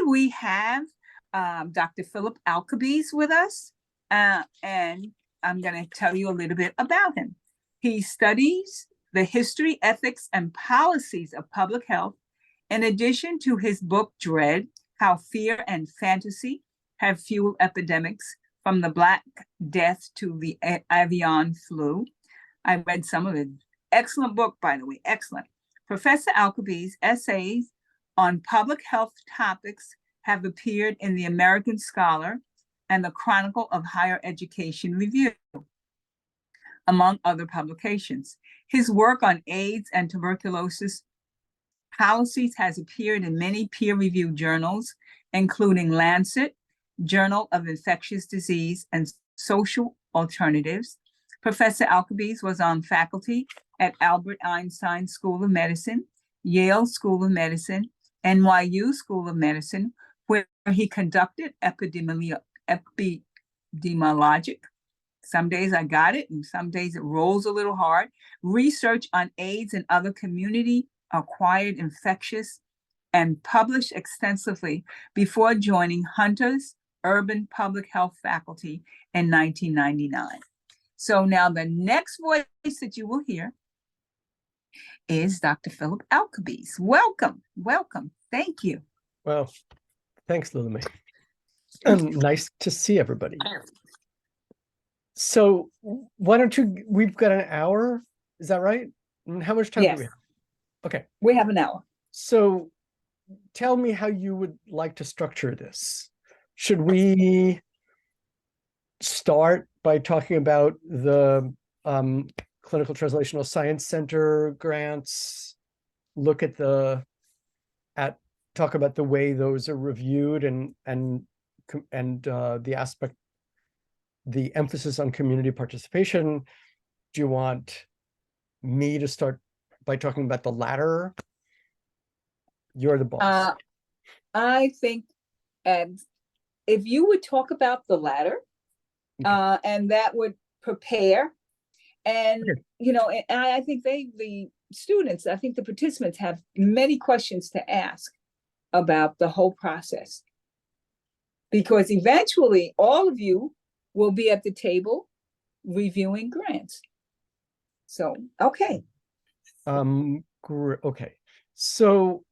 we have Dr. Philip Alcabes with us, and I'm going to tell you a little bit about him. He studies the history, ethics, and policies of public health, in addition to his book, Dread, How Fear and Fantasy Have Fueled Epidemics, from the Black Death to the avian flu. I read some of it. Excellent book, by the way, excellent. Professor Alcabes' essays on public health topics have appeared in the American Scholar and the Chronicle of Higher Education Review, among other publications. His work on AIDS and tuberculosis policies has appeared in many peer-reviewed journals, including Lancet, Journal of Infectious Disease and Social Alternatives. Professor Alcabes was on faculty at Albert Einstein School of Medicine, Yale School of Medicine, NYU School of Medicine, where he conducted epidemiologic. Some days I got it, and some days it rolls a little hard. Research on AIDS and other community-acquired infectious, and published extensively before joining Hunter's Urban Public Health faculty in 1999. So now the next voice that you will hear is Dr. Philip Alcabes. Welcome, welcome. Thank you. Well, thanks, Lily Mae. Nice to see everybody. So why don't you, we've got an hour, is that right? And how much time do we have? Okay. We have an hour. So tell me how you would like to structure this. Should we start by talking about the Clinical Translational Science Center grants, look at talk about the way those are reviewed and the emphasis on community participation? Do you want me to start by talking about the latter? You're the boss. I think if you would talk about the latter, okay. And that would prepare, and okay. You know, and I think the students, I think the participants have many questions to ask about the whole process, because eventually all of you will be at the table reviewing grants. So, okay. Okay. So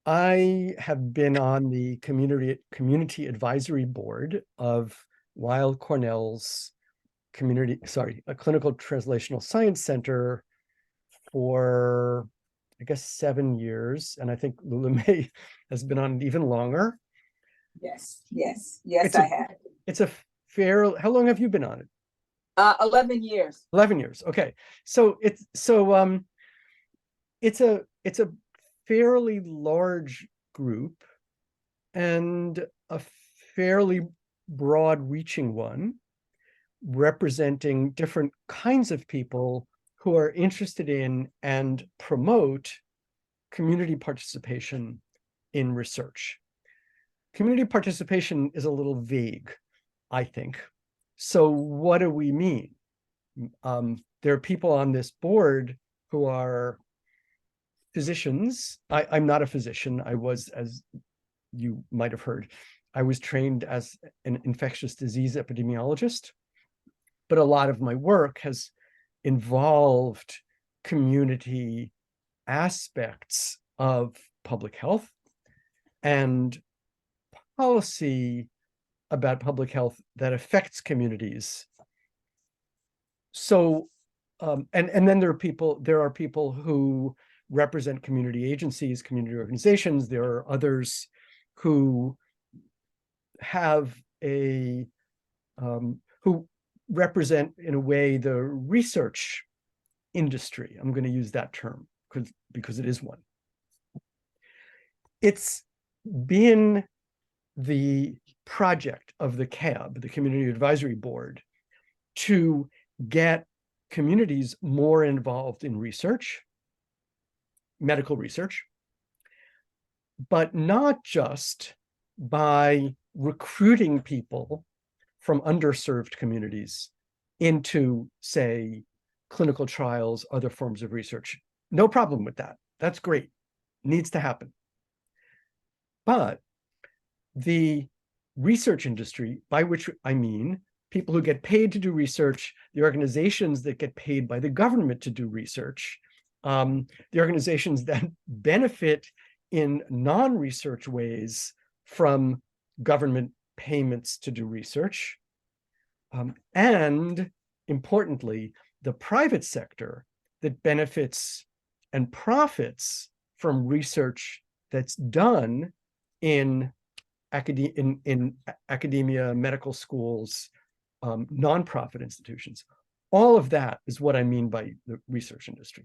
I have been on the community advisory board of Weill Cornell's Clinical Translational Science Center for, I guess, 7 years. And I think Lula Mae has been on it even longer. Yes, I have. It's a fair, how long have you been on it? 11 years. 11 years. Okay. So it's a fairly large group and a fairly broad-reaching one, representing different kinds of people who are interested in and promote community participation in research. Community participation is a little vague, I think. So what do we mean? There are people on this board who are physicians. I'm not a physician. I was, as you might have heard, I was trained as an infectious disease epidemiologist, but a lot of my work has involved community aspects of public health and policy about public health that affects communities. So, and then there are people who represent community agencies, community organizations. There are others who have who represent, in a way, the research industry. I'm going to use that term because it is one. It's been the project of the CAB, the Community Advisory Board, to get communities more involved in research, medical research, but not just by recruiting people from underserved communities into, say, clinical trials, other forms of research. No problem with that. That's great. Needs to happen. But the research industry, by which I mean people who get paid to do research, the organizations that get paid by the government to do research, the organizations that benefit in non-research ways from government payments to do research, and importantly, the private sector that benefits and profits from research that's done in academia, medical schools, nonprofit institutions. All of that is what I mean by the research industry.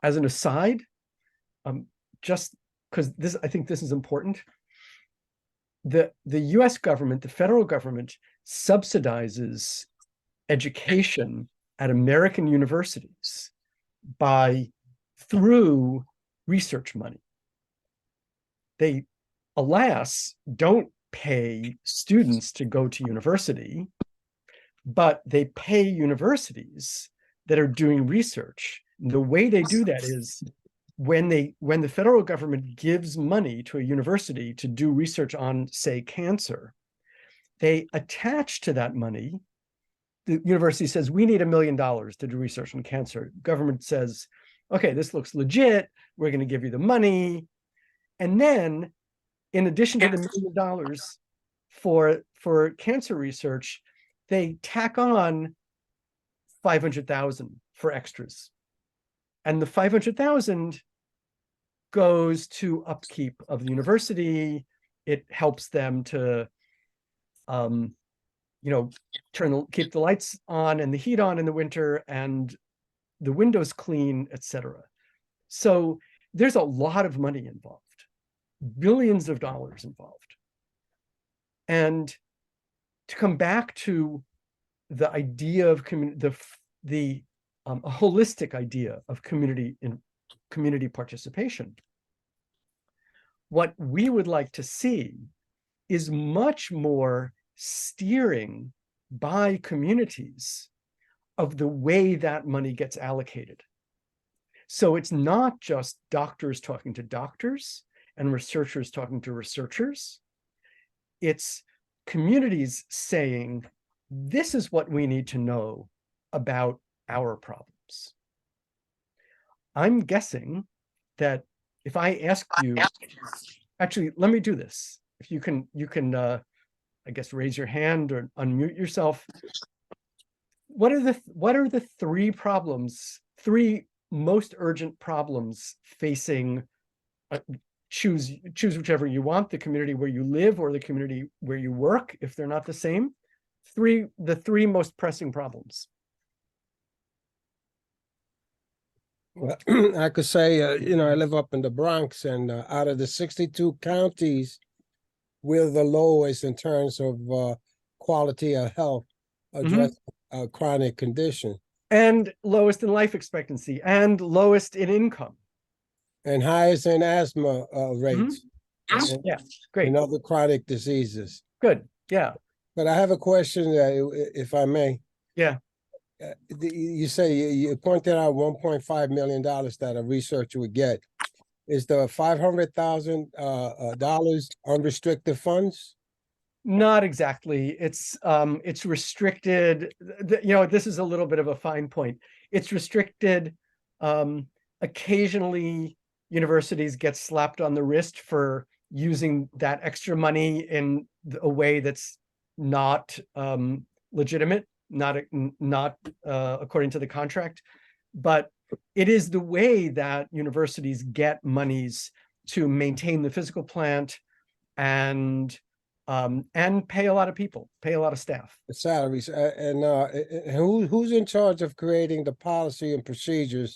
As an aside, just because I think this is important, the US government, the federal government, subsidizes education at American universities through research money. They, alas, don't pay students to go to university, but they pay universities that are doing research. And the way they do that is when the federal government gives money to a university to do research on, say, cancer, they attach to that money. The university says, we need $1 million to do research on cancer. Government says, okay, this looks legit. We're going to give you the money. And then, in addition to the $1 million for cancer research, they tack on 500,000 for extras. And the 500,000 goes to upkeep of the university. It helps them to, keep the lights on and the heat on in the winter and the windows clean, etc. So there's a lot of money involved, billions of dollars involved. And to come back to the idea of the holistic idea of community participation, what we would like to see is much more steering by communities of the way that money gets allocated. So it's not just doctors talking to doctors and researchers talking to researchers. It's communities saying, this is what we need to know about our problems. I'm guessing that if I ask you, actually, let me do this. If you can, I guess, raise your hand or unmute yourself. What are the three most urgent problems facing, choose whichever you want, the community where you live or the community where you work, if they're not the same, the three most pressing problems. Well, I could say, I live up in the Bronx, and out of the 62 counties, we're the lowest in terms of quality of health, address chronic condition. And lowest in life expectancy, and lowest in income. And highest in asthma rates. Yeah, great. And other chronic diseases. Good, yeah. But I have a question, if I may. Yeah. You say you pointed out $1.5 million that a researcher would get. Is the $500,000 unrestricted funds? Not exactly. It's restricted. This is a little bit of a fine point. It's restricted. Occasionally, universities get slapped on the wrist for using that extra money in a way that's not legitimate, not according to the contract. But it is the way that universities get monies to maintain the physical plant and pay a lot of people, pay a lot of staff. The salaries. And who's in charge of creating the policy and procedures?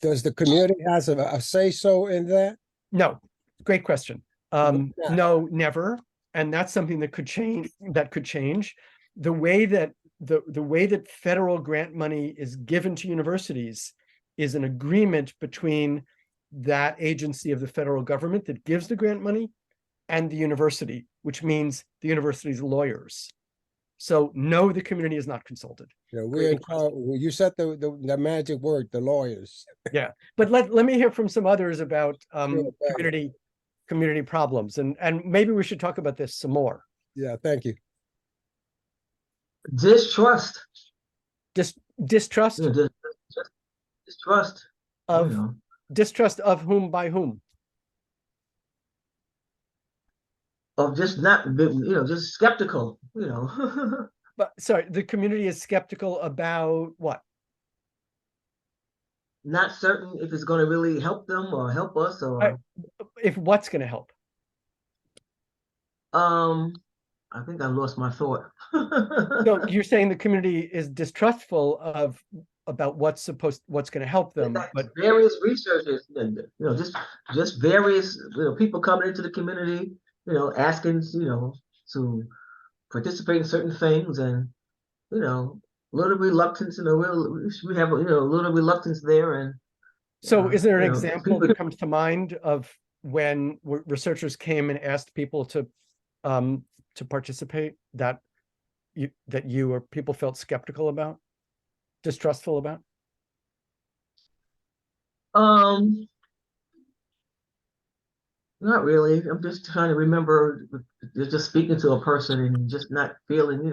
Does the community has a say-so in that? No, great question. No, never. And that's something that could change. The way that federal grant money is given to universities is an agreement between that agency of the federal government that gives the grant money and the university, which means the university's lawyers. So no, the community is not consulted. You know, Great you said the magic word, the lawyers. Yeah, but let me hear from some others about Sure, community problems, and maybe we should talk about this some more. Yeah, thank you. Distrust. Distrust You know, just distrust. You of know, distrust of whom by whom? of just not, just skeptical. You know, But sorry, the community is skeptical about what? not certain if it's going to really help them or help us, or If what's going to help? I think I lost my thought. So you're saying the community is distrustful of about what's going to help them, but various researchers, just various people coming into the community, asking, to participate in certain things, and a little reluctance, we have a little reluctance there, and so is there an example people, that comes to mind of when researchers came and asked people to participate that you or people felt skeptical about, distrustful about? Not really. I'm just trying to remember just speaking to a person and just not feeling,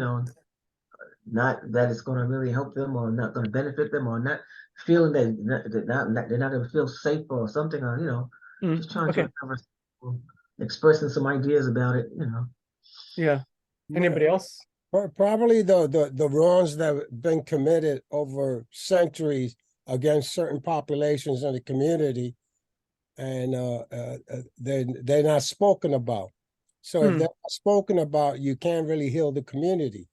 not that it's going to really help them or not going to benefit them, or not feeling that they're not going to feel safe or something, or just trying Okay. to remember, expressing some ideas about it. Yeah. Anybody else? Probably the wrongs that have been committed over centuries against certain populations in the community, and they're not spoken about. So if they're not spoken about, you can't really heal the community.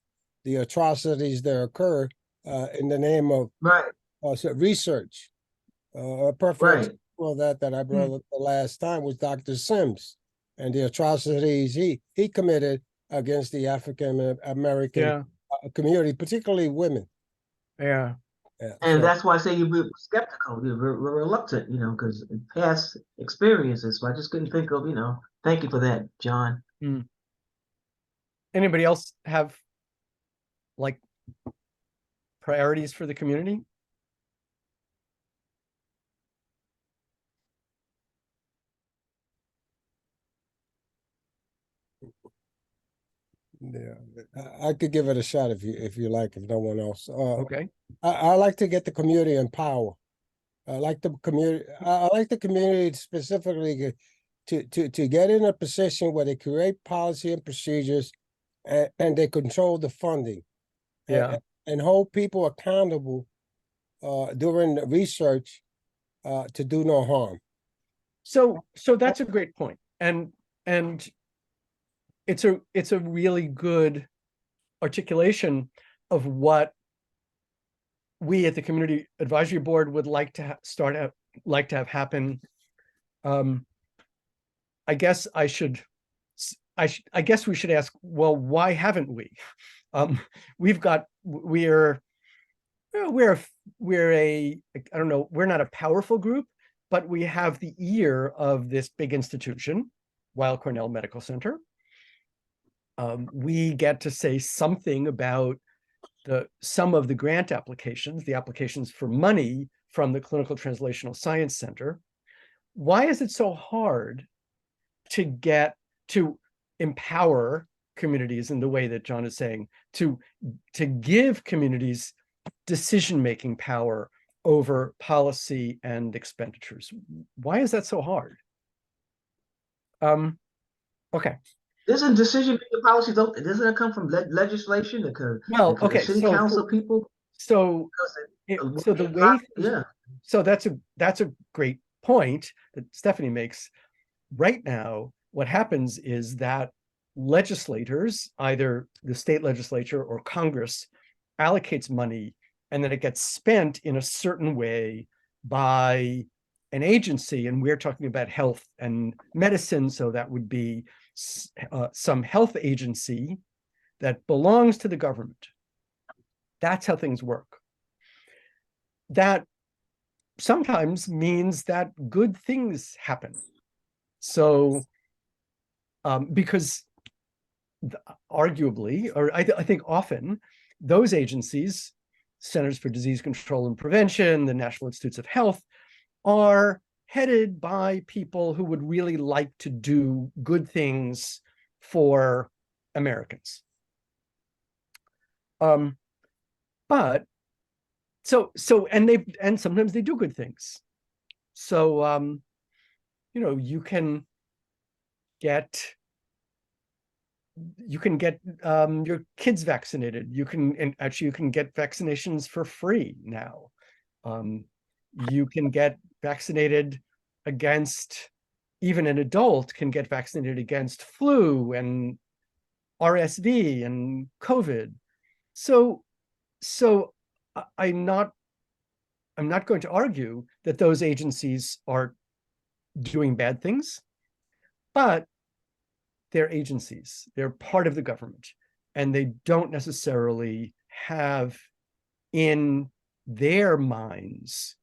The atrocities that occur in the name of Right. Research. A perfect Right. example of that I brought up the last time was Dr. Sims and the atrocities he committed against the African American community, particularly women. Yeah. And that's why I say you're skeptical, you're reluctant, because past experiences. So I just couldn't think of, thank you for that, John. Anybody else have like priorities for the community? Yeah, I could give it a shot if you like, if no one else. Okay. I like to get the community in power. I like the community. I like the community specifically to get in a position where they create policy and procedures, and they control the funding. Yeah. And hold people accountable during the research to do no harm. So that's a great point. And it's a really good articulation of what we at the Community Advisory Board would like to have happen. I guess I guess we should ask, well, why haven't we? We're a, I don't know, we're not a powerful group, but we have the ear of this big institution, Weill Cornell Medical Center. We get to say something about some of the grant applications, the applications for money from the Clinical Translational Science Center. Why is it so hard to empower communities in the way that John is saying, to give communities decision-making power over policy and expenditures? Why is that so hard? Okay. Doesn't decision-making policies, doesn't it come from legislation? Well, okay, city council people. So the way, so that's a great point that Stephanie makes. Right now, what happens is that legislators, either the state legislature or Congress, allocates money, and then it gets spent in a certain way by an agency, and we're talking about health and medicine, so that would be some health agency that belongs to the government. That's how things work. That sometimes means that good things happen. So, because arguably, or I think often, those agencies, Centers for Disease Control and Prevention, the National Institutes of Health, are headed by people who would really like to do good things for Americans. But and sometimes they do good things. So you can get your kids vaccinated. You can get vaccinations for free now. You can get vaccinated against, even an adult can get vaccinated against flu and RSV and COVID. So I'm not going to argue that those agencies are doing bad things, but they're agencies. They're part of the government, and they don't necessarily have in their minds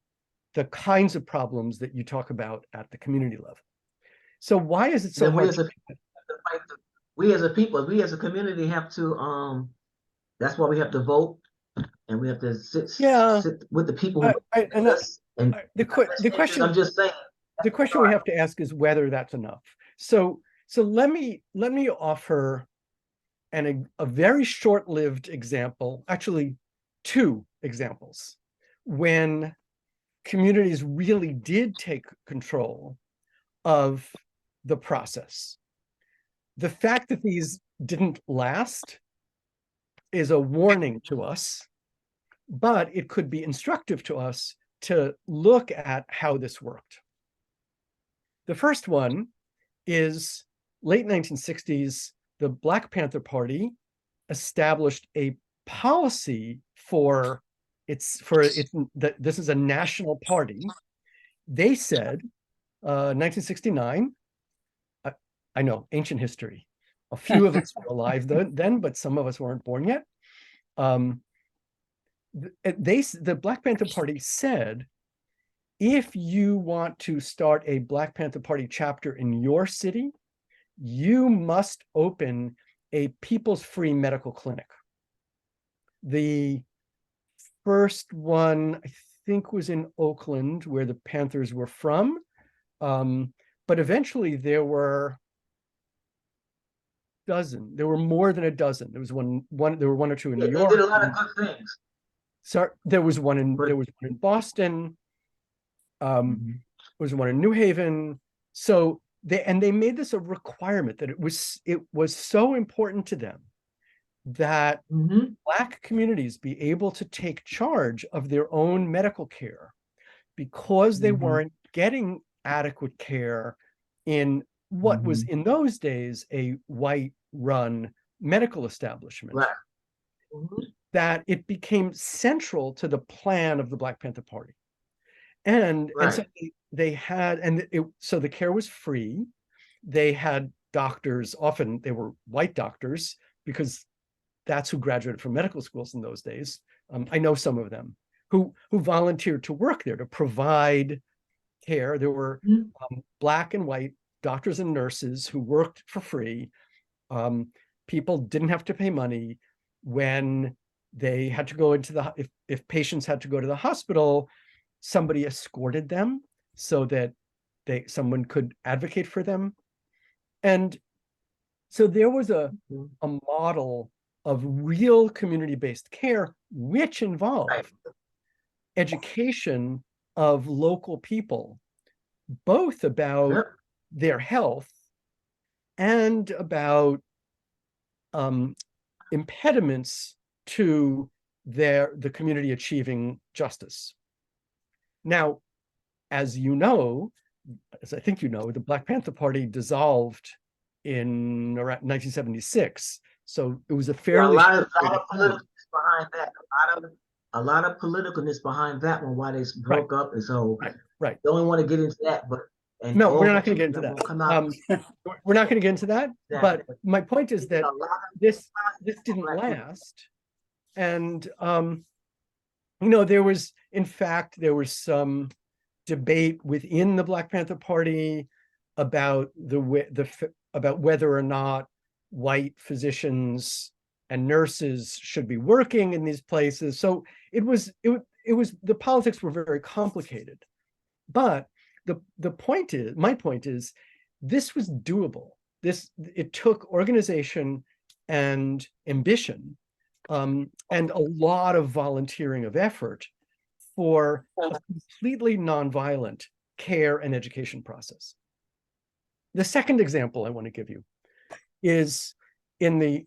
the kinds of problems that you talk about at the community level. So why is it so hard? We as a people, we as a community have to, that's why we have to vote, and we have to sit with the people who the question, I'm just saying, the question we have to ask is whether that's enough. So let me offer a very short-lived example, actually 2 examples, when communities really did take control of the process. The fact that these didn't last is a warning to us, but it could be instructive to us to look at how this worked. The first one is late 1960s, the Black Panther Party established a policy for that this is a national party. They said, 1969, I know, ancient history. A few of us were alive then, but some of us weren't born yet. The Black Panther Party said, if you want to start a Black Panther Party chapter in your city, you must open a people's free medical clinic. The first one, I think, was in Oakland, where the Panthers were from. But eventually there were more than a dozen. There were 1 or 2 in New York. They did a lot of good things. So there was one in Boston. There was one in New Haven. So they made this a requirement that it was so important to them that Black communities be able to take charge of their own medical care, because they weren't getting adequate care in what was in those days a white-run medical establishment. Right. That it became central to the plan of the Black Panther Party. And so they had, so the care was free. They had doctors, often they were white doctors, because that's who graduated from medical schools in those days. I know some of them who volunteered to work there to provide care. There were Black and white doctors and nurses who worked for free. People didn't have to pay money. When they had to go into if patients had to go to the hospital, somebody escorted them so that someone could advocate for them. And so there was a model of real community-based care, which involved education of local people, both about their health and about impediments to the community achieving justice. Now, as you know, as I think you know, the Black Panther Party dissolved in around 1976. So it was a fairly a lot of politicalness behind that. A lot of politicalness behind that one, why they broke up. And so don't want to get into that, but no, we're not going to get into that. We're not going to get into that. But my point is that this didn't last. And there was some debate within the Black Panther Party about about whether or not white physicians and nurses should be working in these places. So it was the politics were very complicated. But the point is, my point is, this was doable. It took organization and ambition, and a lot of volunteering of effort for a completely nonviolent care and education process. The second example I want to give you is in the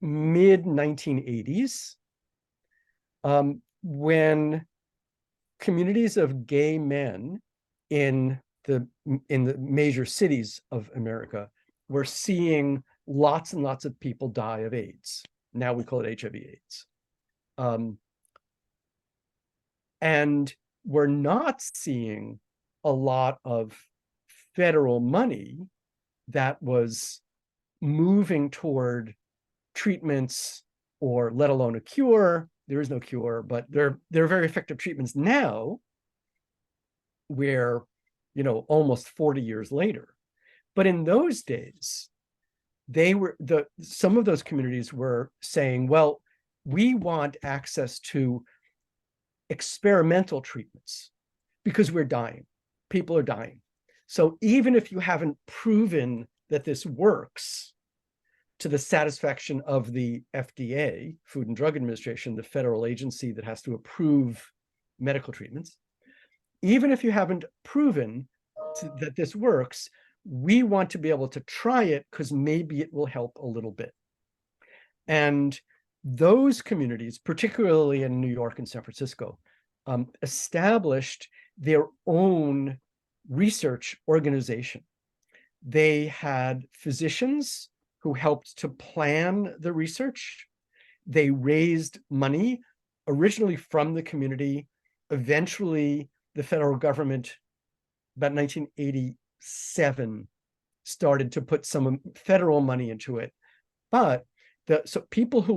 mid 1980s, when communities of gay men in the major cities of America were seeing lots and lots of people die of AIDS. Now we call it HIV/AIDS. And we're not seeing a lot of federal money that was moving toward treatments, or let alone a cure. There is no cure, but there are very effective treatments now, where, almost 40 years later. But in those days, some of those communities were saying, well, we want access to experimental treatments because we're dying. People are dying. So even if you haven't proven that this works to the satisfaction of the FDA, Food and Drug Administration, the federal agency that has to approve medical treatments, even if you haven't proven that this works, we want to be able to try it because maybe it will help a little bit. And those communities, particularly in New York and San Francisco, established their own research organization. They had physicians who helped to plan the research. They raised money originally from the community. Eventually, the federal government, about 1987, started to put some federal money into it. But so people who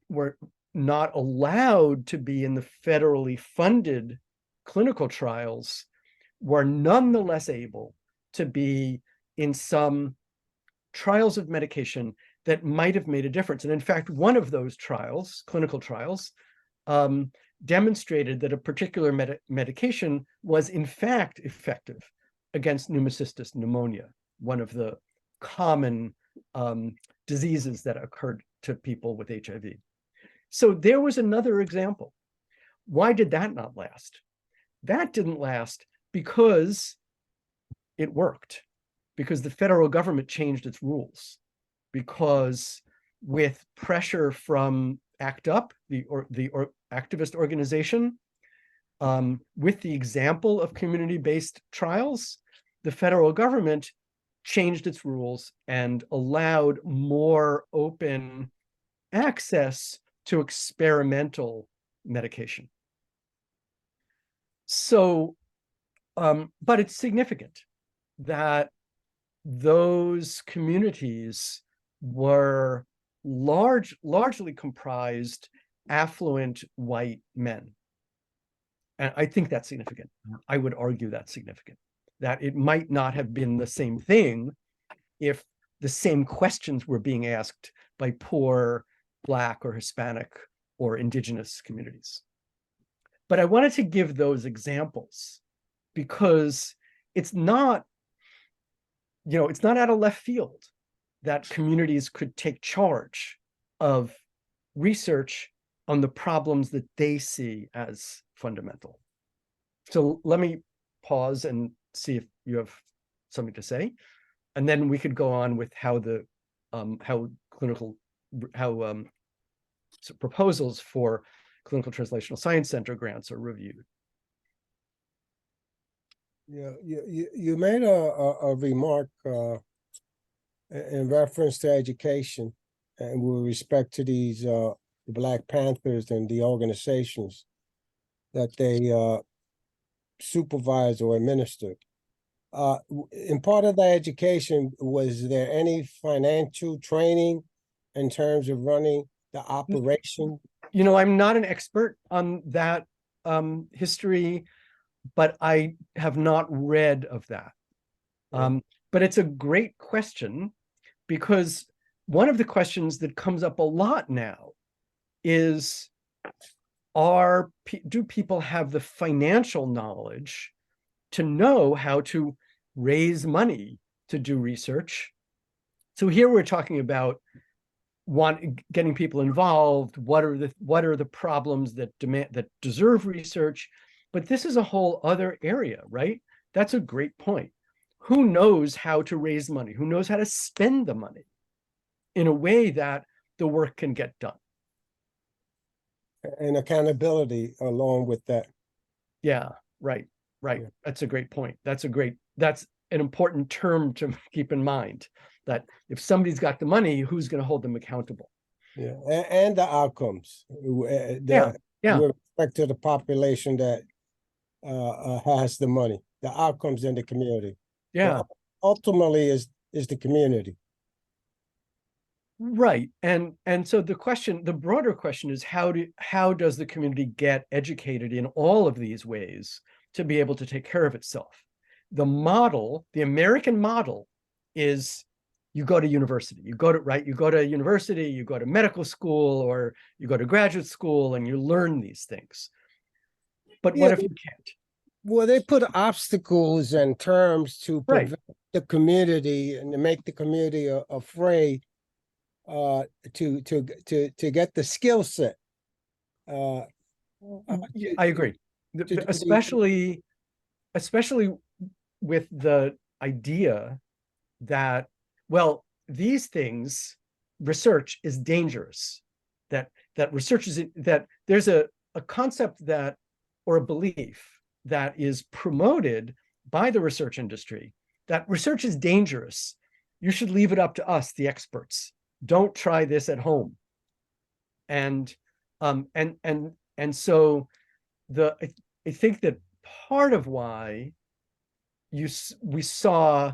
were not allowed to be in the federally funded clinical trials were nonetheless able to be in some trials of medication that might have made a difference. And in fact, one of those trials, clinical trials, demonstrated that a particular medication was in fact effective against pneumocystis pneumonia, one of the common diseases that occurred to people with HIV. So there was another example. Why did that not last? That didn't last because it worked, because the federal government changed its rules, because with pressure from ACT UP, the activist organization, with the example of community-based trials, the federal government changed its rules and allowed more open access to experimental medication. So, but it's significant that those communities were largely comprised affluent white men. And I think that's significant. I would argue that's significant, that it might not have been the same thing if the same questions were being asked by poor Black or Hispanic or indigenous communities. But I wanted to give those examples because it's not, it's not out of left field that communities could take charge of research on the problems that they see as fundamental. So let me pause and see if you have something to say, and then we could go on with how proposals for Clinical Translational Science Center grants are reviewed. Yeah, you made a remark in reference to education and with respect to these Black Panthers and the organizations that they supervise or administer. In part of the education, was there any financial training in terms of running the operation? I'm not an expert on that history, but I have not read of that. But it's a great question, because one of the questions that comes up a lot now is, do people have the financial knowledge to know how to raise money to do research? So here we're talking about getting people involved. What are the problems that deserve research? But this is a whole other area, right? That's a great point. Who knows how to raise money? Who knows how to spend the money in a way that the work can get done? And accountability along with that. Yeah, right. Yeah. That's a great point. That's an important term to keep in mind, that if somebody's got the money, who's going to hold them accountable? Yeah, and the outcomes. Yeah. With respect to the population that has the money, the outcomes in the community. Yeah. But ultimately is the community. Right. And so the broader question is, how does the community get educated in all of these ways to be able to take care of itself? The American model is, you go to university, you go to university, you go to medical school, or you go to graduate school, and you learn these things. But what if you can't? Well, they put obstacles and terms to Right. prevent the community and to make the community afraid to get the skill set. I agree. Especially with the idea that, well, these things, research is dangerous, that research is, that there's a concept that, or a belief that is promoted by the research industry, that research is dangerous. You should leave it up to us, the experts. Don't try this at home. And so I think that part of why we saw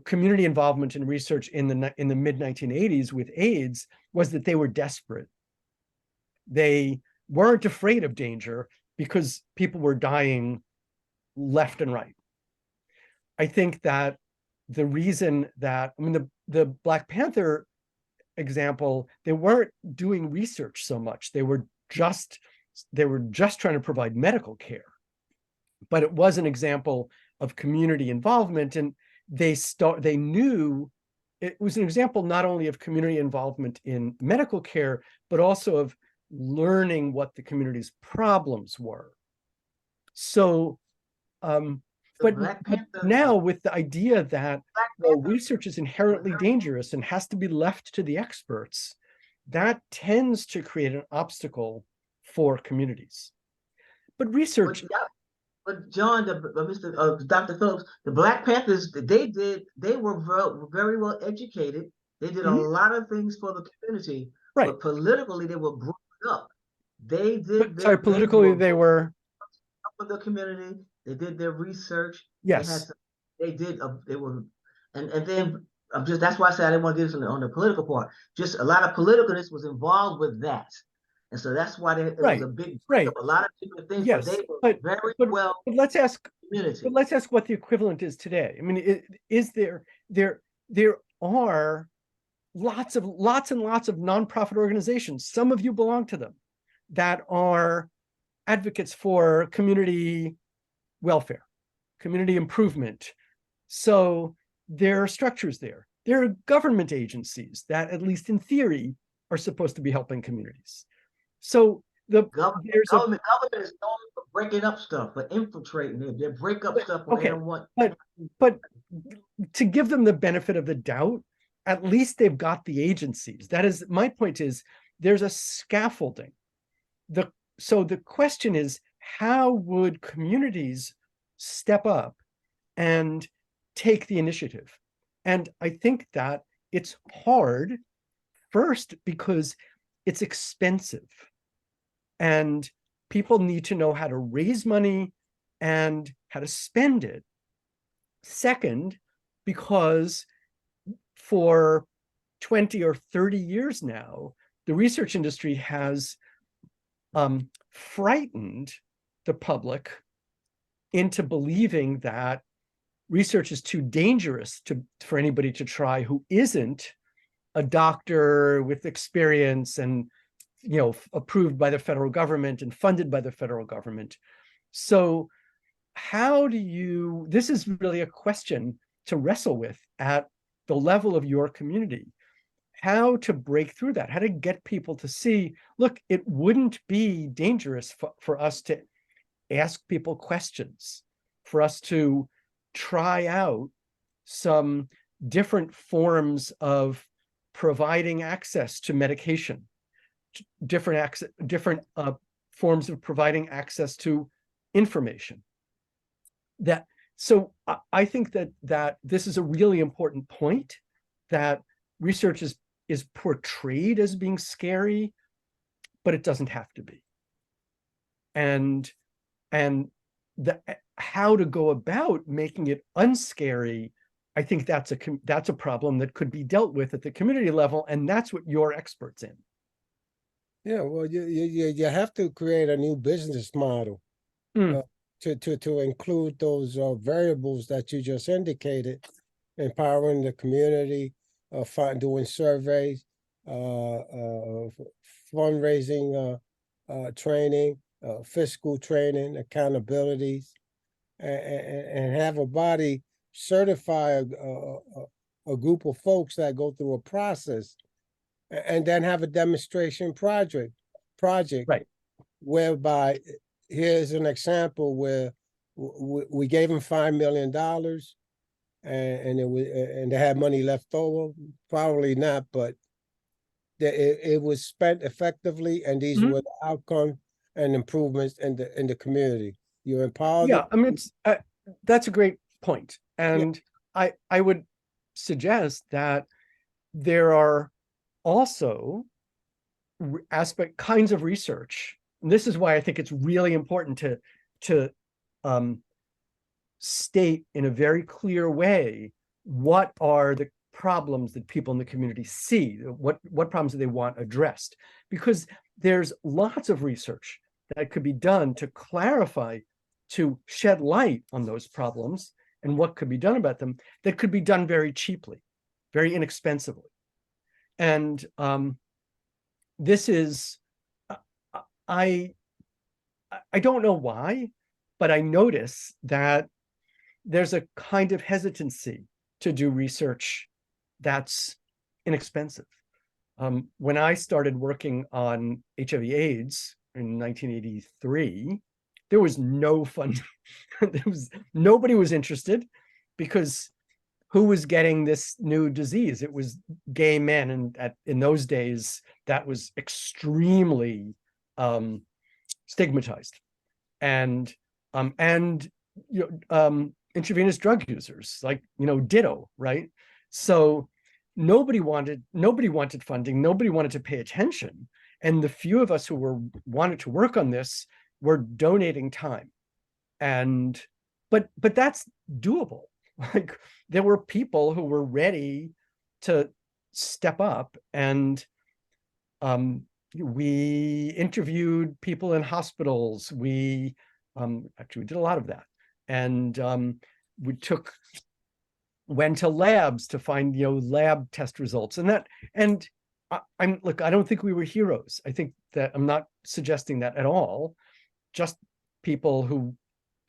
community involvement in research in the mid 1980s with AIDS was that they were desperate. They weren't afraid of danger because people were dying left and right. I think that the reason that, the Black Panther example, they weren't doing research so much. They were just trying to provide medical care. But it was an example of community involvement, and they knew it was an example not only of community involvement in medical care, but also of learning what the community's problems were. So, but now with the idea that research is inherently dangerous and has to be left to the experts, that tends to create an obstacle for communities. But research. But John, Dr. Phillips, the Black Panthers, they were very well educated. They did a lot of things for the community, right? But politically, they were broken up. Politically, they were up with the community. They did their research. Yes, they were, and then that's why I said I didn't want to get on the political part. Just a lot of politicalness was involved with that. And so that's why it was a big breakup. A lot of different things, yes, but they were very well. But let's ask community. But let's ask what the equivalent is today. I mean, is there are lots and lots of nonprofit organizations, some of you belong to them, that are advocates for community welfare, community improvement. So there are structures there. There are government agencies that, at least in theory, are supposed to be helping communities. So the government is known for breaking up stuff, for infiltrating it. They break up stuff when they don't want. But to give them the benefit of the doubt, at least they've got the agencies. That is, my point is, there's a scaffolding. So the question is, how would communities step up and take the initiative? And I think that it's hard, first, because it's expensive. And people need to know how to raise money and how to spend it. Second, because for 20 or 30 years now, the research industry has frightened the public into believing that research is too dangerous for anybody to try who isn't a doctor with experience and, approved by the federal government and funded by the federal government. So this is really a question to wrestle with at the level of your community, how to break through that, how to get people to see, look, it wouldn't be dangerous for us to ask people questions, for us to try out some different forms of providing access to medication, different forms of providing access to information. So I think that this is a really important point, that research is portrayed as being scary, but it doesn't have to be. And how to go about making it unscary, I think that's a problem that could be dealt with at the community level, and that's what you're experts in. Yeah, well, you have to create a new business model to include those variables that you just indicated, empowering the community, doing surveys, fundraising, training, fiscal training, accountabilities, and have a body certify a group of folks that go through a process, and then have a demonstration project, Right. whereby here's an example where we gave them $5 million, and they had money left over. Probably not, but it was spent effectively, and these were the outcomes and improvements in the community. You empower. Yeah, I mean, that's a great point, and I would suggest that there are also kinds of research. And this is why I think it's really important to state in a very clear way what are the problems that people in the community see, what problems do they want addressed, because there's lots of research that could be done to clarify, to shed light on those problems and what could be done about them, that could be done very cheaply, very inexpensively. And this is, I don't know why, but I notice that there's a kind of hesitancy to do research that's inexpensive. When I started working on HIV/AIDS in 1983, there was no funding. Nobody was interested, because who was getting this new disease? It was gay men, and in those days that was extremely stigmatized, and intravenous drug users, like, ditto, right? So nobody wanted funding, nobody wanted to pay attention, and the few of us who wanted to work on this were donating time, but that's doable. Like, there were people who were ready to step up, and we interviewed people in hospitals. We did a lot of that, and we went to labs to find lab test results, I don't think we were heroes. I think that I'm not suggesting that at all. Just people who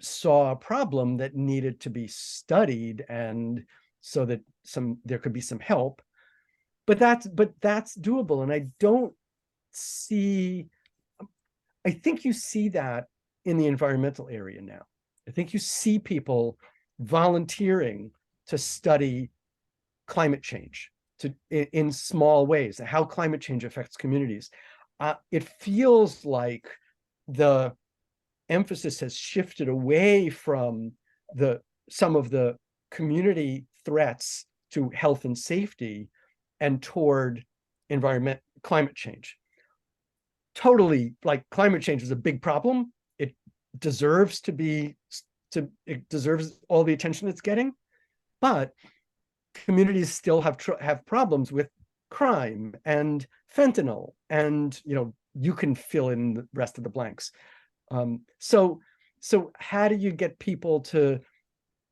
saw a problem that needed to be studied, and so that there could be some help. But that's doable, and I think you see that in the environmental area now. I think you see people volunteering to study climate change in small ways, how climate change affects communities. It feels like the emphasis has shifted away from some of the community threats to health and safety, and toward climate change. Totally, like, climate change is a big problem. It deserves it deserves all the attention it's getting, but communities still have problems with crime and fentanyl, and you can fill in the rest of the blanks. So how do you get people to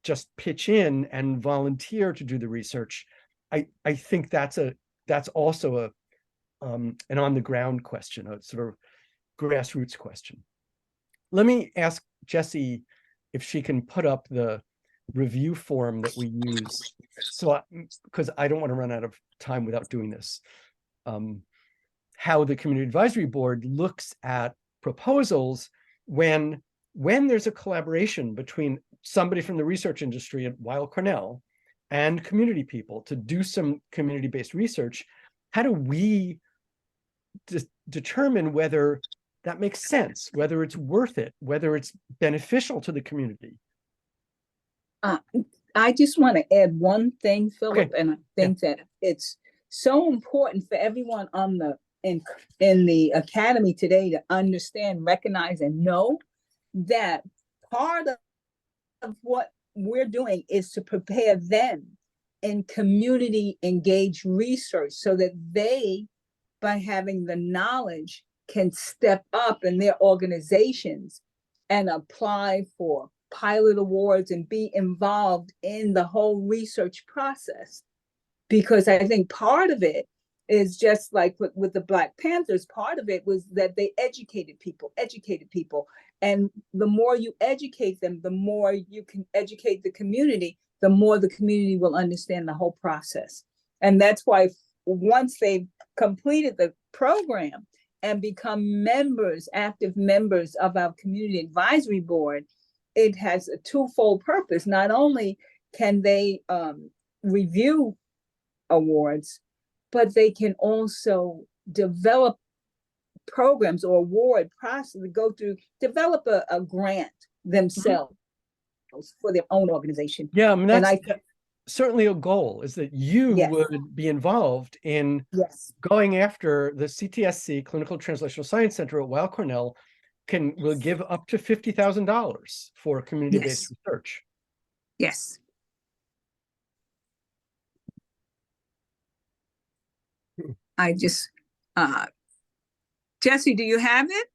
just pitch in and volunteer to do the research? I think that's a that's also an on the ground question, a sort of grassroots question. Let me ask Jessie if she can put up the review form that we use. So, because I don't want to run out of time without doing this. How the Community Advisory Board looks at proposals when there's a collaboration between somebody from the research industry at Weill Cornell and community people to do some community-based research. How do we determine whether that makes sense, whether it's worth it, whether it's beneficial to the community? I just want to add one thing, Philip, Okay. and I think that it's so important for everyone on the in the academy today to understand, recognize, and know that part of what we're doing is to prepare them in community engaged research so that they, by having the knowledge, can step up in their organizations and apply for pilot awards and be involved in the whole research process. Because I think part of it is just like with the Black Panthers, part of it was that they educated people. And the more you educate them, the more you can educate the community, the more the community will understand the whole process. And that's why once they've completed the program and become members, active members of our Community Advisory Board, it has a twofold purpose. Not only can they review awards, but they can also develop programs or award process, develop a grant themselves for their own organization. Yeah, I mean, that's and certainly a goal, is that you Yes. would be involved in yes, going after the CTSC, Clinical Translational Science Center at Weill Cornell, will give up to $50,000 for community-based research. yes. I just, Jessie, do you have it?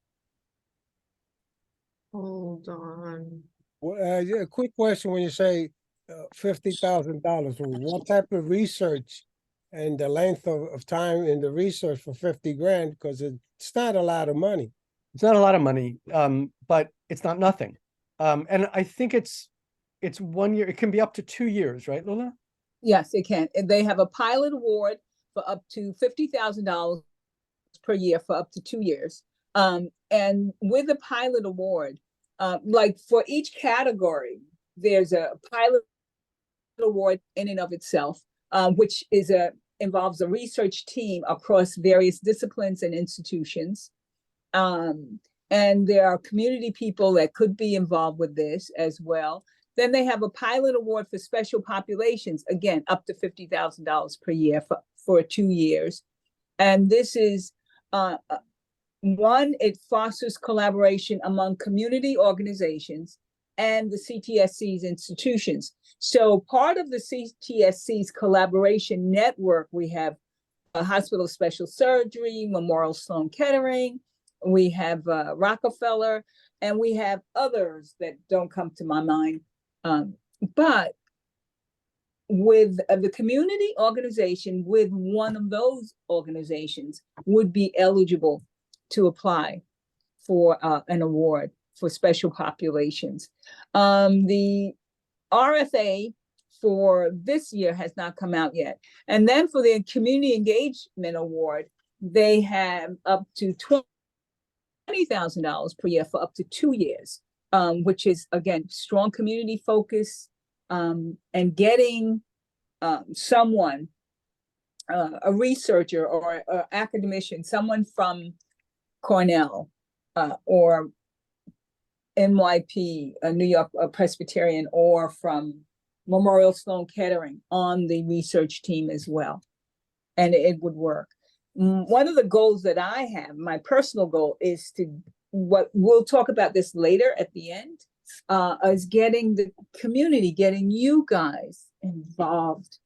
Hold on. Well, yeah, a quick question when you say $50,000, what type of research and the length of time in the research for 50 grand? Because it's not a lot of money. It's not a lot of money, but it's not nothing. And I think it's 1 year. It can be up to 2 years, right, Lula? Yes, it can. They have a pilot award for up to $50,000 per year for up to 2 years. And with a pilot award, like for each category, there's a pilot award in and of itself, which involves a research team across various disciplines and institutions. And there are community people that could be involved with this as well. Then they have a pilot award for special populations, again, up to $50,000 per year for 2 years. And this is one, it fosters collaboration among community organizations and the CTSC's institutions. So part of the CTSC's collaboration network, we have a Hospital of Special Surgery, Memorial Sloan Kettering, we have Rockefeller, and we have others that don't come to my mind. But with the community organization, with one of those organizations would be eligible to apply for an award for special populations. The RFA for this year has not come out yet. And then for the Community Engagement Award, they have up to $20,000 per year for up to 2 years, which is, again, strong community focus, and getting someone, a researcher or an academician, someone from Cornell or NYP, New York Presbyterian, or from Memorial Sloan Kettering on the research team as well. And it would work. One of the goals that I have, my personal goal, is what we'll talk about this later at the end, is getting the community, getting you guys involved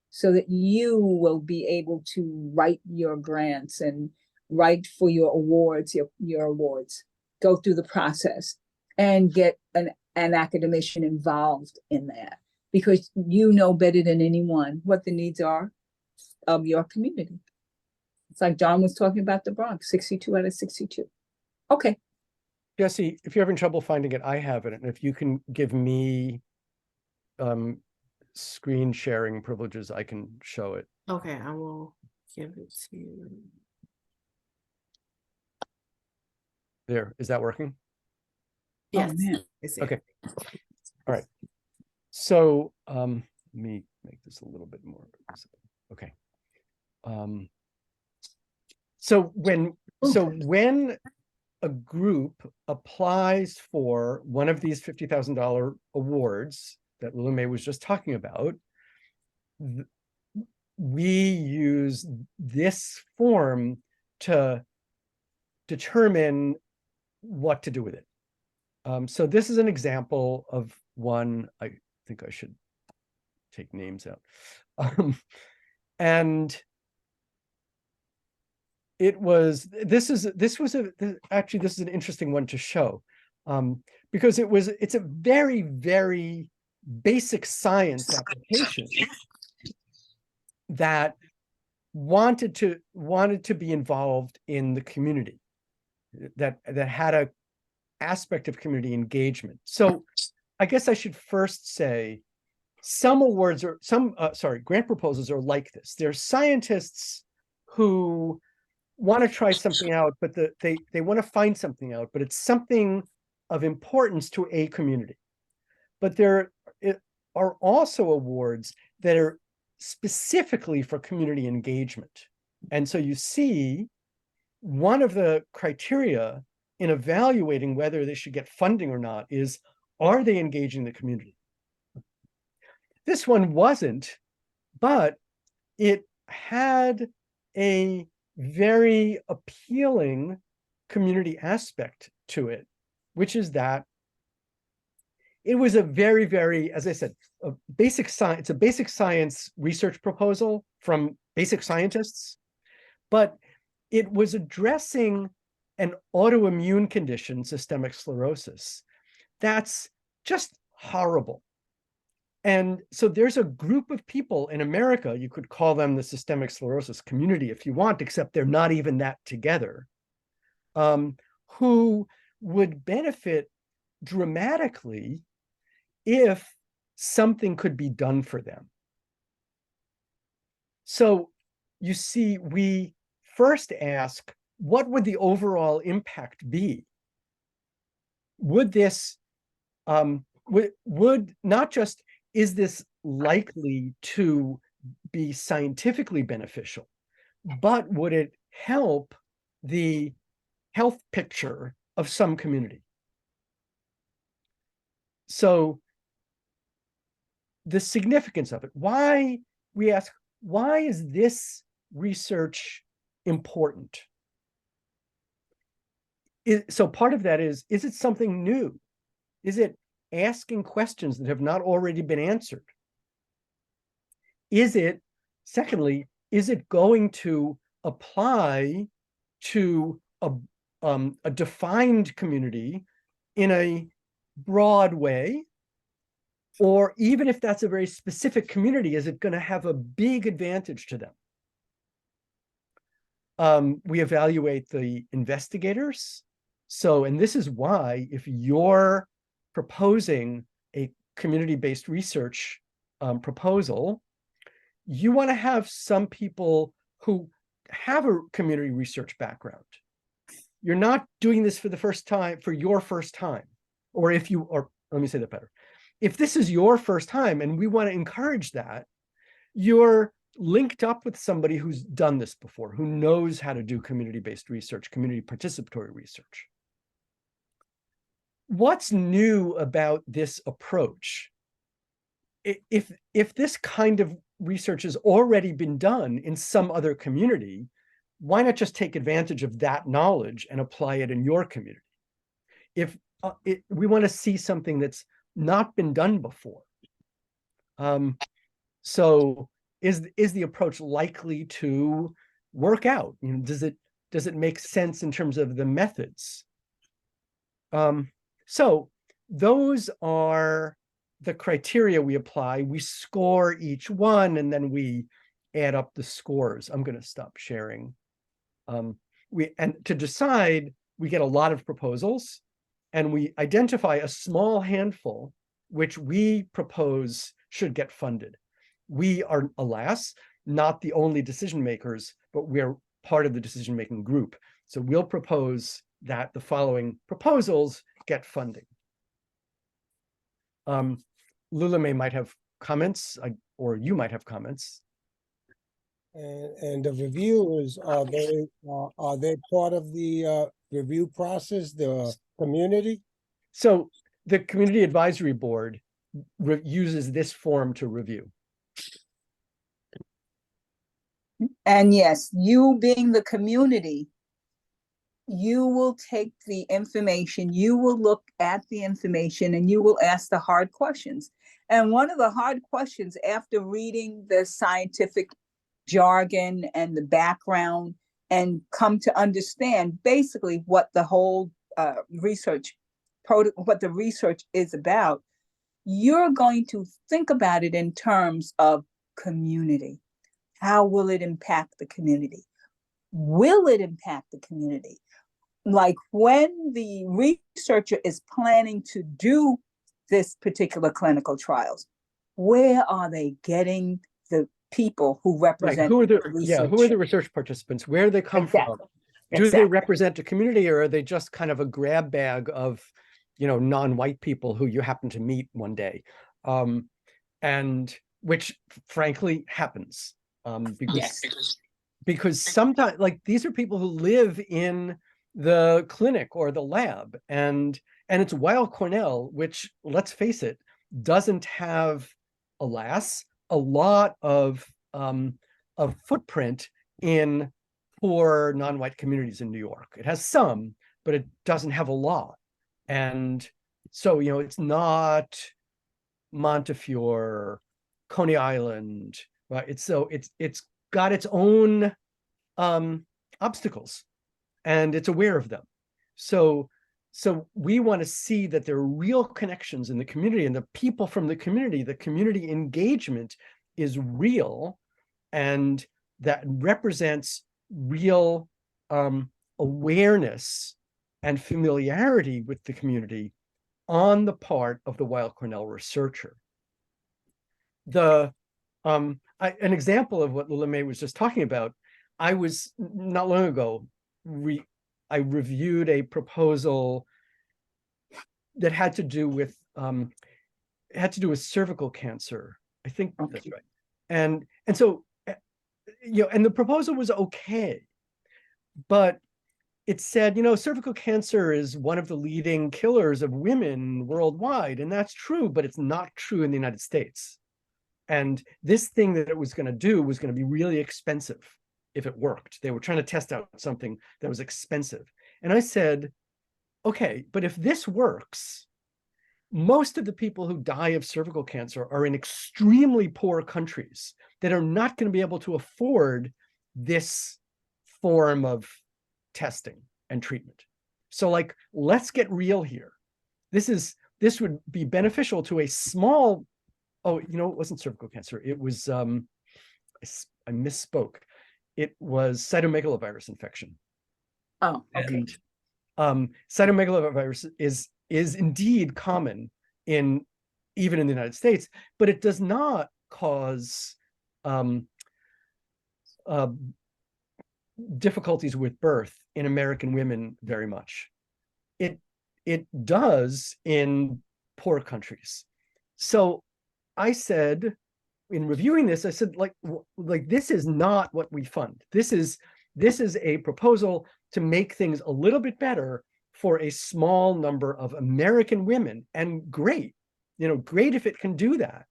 so that you will be able to write your grants and write for your awards, your awards, go through the process and get an academician involved in that, because you know better than anyone what the needs are of your community. It's like John was talking about the Bronx, 62 out of 62. Okay. Jesse, if you're having trouble finding it, I have it. And if you can give me screen sharing privileges, I can show it. Okay, I will give it to you. There, is that working? Yes, man. it's there. Okay. All right. So let me make this a little bit more visible. Okay. So when a group applies for one of these $50,000 awards that Lula May was just talking about, we use this form to determine what to do with it. So this is an example of one. I think I should take names out. And this is an interesting one to show, because it's a very, very basic science application that wanted to be involved in the community, that had a aspect of community engagement. So I guess I should first say some awards or grant proposals are like this. There are scientists who want to try something out, but they want to find something out, but it's something of importance to a community. But there are also awards that are specifically for community engagement. And so you see, one of the criteria in evaluating whether they should get funding or not is, are they engaging the community? This one wasn't, but it had a very appealing community aspect to it, which is that it was a very, very, as I said, a basic science. It's a basic science research proposal from basic scientists, but it was addressing an autoimmune condition, systemic sclerosis, that's just horrible. And so there's a group of people in America, you could call them the systemic sclerosis community if you want, except they're not even that together, who would benefit dramatically if something could be done for them. So you see, we first ask, what would the overall impact be? Would this, would not just, is this likely to be scientifically beneficial, but would it help the health picture of some community? So the significance of it, we ask, why is this research important? So part of that is it something new? Is it asking questions that have not already been answered? Secondly, is it going to apply to a defined community in a broad way? Or even if that's a very specific community, is it going to have a big advantage to them? We evaluate the investigators. So, and this is why, if you're proposing a community-based research proposal, you want to have some people who have a community research background. You're not doing this for the first time, for your first time. Or let me say that better. If this is your first time and we want to encourage that, you're linked up with somebody who's done this before, who knows how to do community-based research, community participatory research. What's new about this approach? If this kind of research has already been done in some other community, why not just take advantage of that knowledge and apply it in your community? If we want to see something that's not been done before. So is the approach likely to work out? You know, does it make sense in terms of the methods? So those are the criteria we apply. We score each one, and then we add up the scores. I'm going to stop sharing. And to decide, we get a lot of proposals, and we identify a small handful which we propose should get funded. We are, alas, not the only decision makers, but we're part of the decision-making group. So we'll propose that the following proposals get funding. Lula might have comments, or you might have comments. And the reviewers, are they part of the review process, the community? So the Community Advisory Board uses this form to review. And yes, you being the community, you will take the information, you will look at the information, and you will ask the hard questions. And one of the hard questions, after reading the scientific jargon and the background, and come to understand basically what the whole research is about, you're going to think about it in terms of community. How will it impact the community? Will it impact the community? Like when the researcher is planning to do this particular clinical trials, where are they getting the people who represent Right. Who are the research? who are the research participants? Where do they come from? Do they represent a community, or are they just kind of a grab bag of, non-white people who you happen to meet one day? And which frankly happens. Because sometimes, like, these are people who live in the clinic or the lab, and it's Weill Cornell, which, let's face it, doesn't have, alas, a lot of footprint in poor non-white communities in New York. It has some, but it doesn't have a lot. And so, it's not Montefiore, Coney Island, right? It's got its own obstacles, and it's aware of them. So we want to see that there are real connections in the community, and the people from the community engagement is real, and that represents real awareness and familiarity with the community on the part of the Weill Cornell researcher. An example of what Lula May was just talking about, I was not long ago, I reviewed a proposal that had to do with cervical cancer. I think that's right. And so, and the proposal was okay, but it said, cervical cancer is one of the leading killers of women worldwide, and that's true, but it's not true in the United States. And this thing that it was going to do was going to be really expensive if it worked. They were trying to test out something that was expensive. And I said, okay, but if this works, most of the people who die of cervical cancer are in extremely poor countries that are not going to be able to afford this form of testing and treatment. So, like, let's get real here. This would be beneficial to a small, it wasn't cervical cancer. It was, I misspoke. It was cytomegalovirus infection. Oh, okay. And cytomegalovirus is indeed common even in the United States, but it does not cause difficulties with birth in American women very much. It does in poor countries. So I said, in reviewing this, I said, like this is not what we fund. This is a proposal to make things a little bit better for a small number of American women, and great if it can do that.